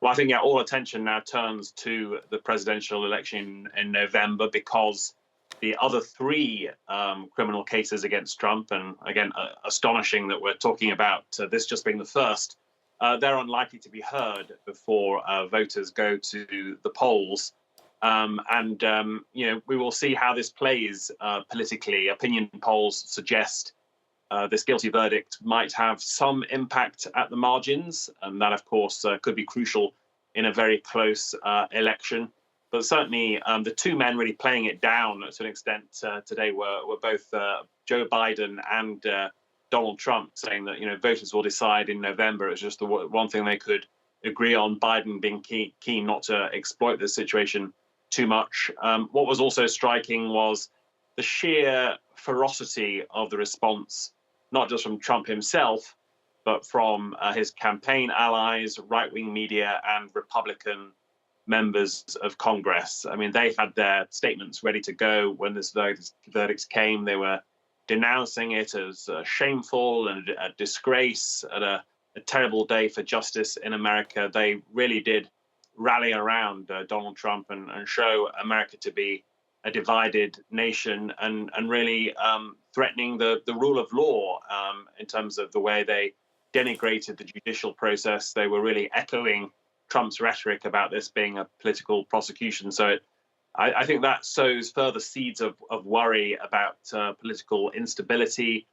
Well, I think all attention now turns to the presidential election in November, because the other three criminal cases against Trump, and again, astonishing that we're talking about this just being the first, they're unlikely to be heard before voters go to the polls. We will see how this plays politically. Opinion polls suggest this guilty verdict might have some impact at the margins, and that, of course, could be crucial in a very close election. But certainly, the two men really playing it down to an extent today were both Joe Biden and Donald Trump, saying that voters will decide in November. It's just the one thing they could agree on. Biden being keen not to exploit the situation too much. What was also striking was the sheer ferocity of the response, not just from Trump himself, but from his campaign allies, right-wing media, and Republican members of Congress. I mean, they had their statements ready to go when this verdict came. They were denouncing it as shameful and a disgrace, and a terrible day for justice in America. They really did rally around Donald Trump and show America to be a divided nation, and really threatening the rule of law in terms of the way they denigrated the judicial process. They were really echoing Trump's rhetoric about this being a political prosecution. So I think that sows further seeds of worry about political instability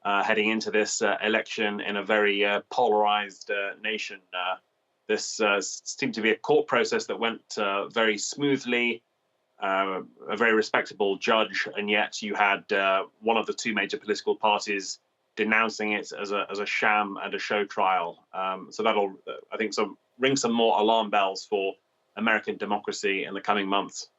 heading into this election in a very polarized nation. This seemed to be a court process that went very smoothly. A very respectable judge, and yet you had one of the two major political parties denouncing it as a sham and a show trial. So that'll, I think, ring some more alarm bells for American democracy in the coming months.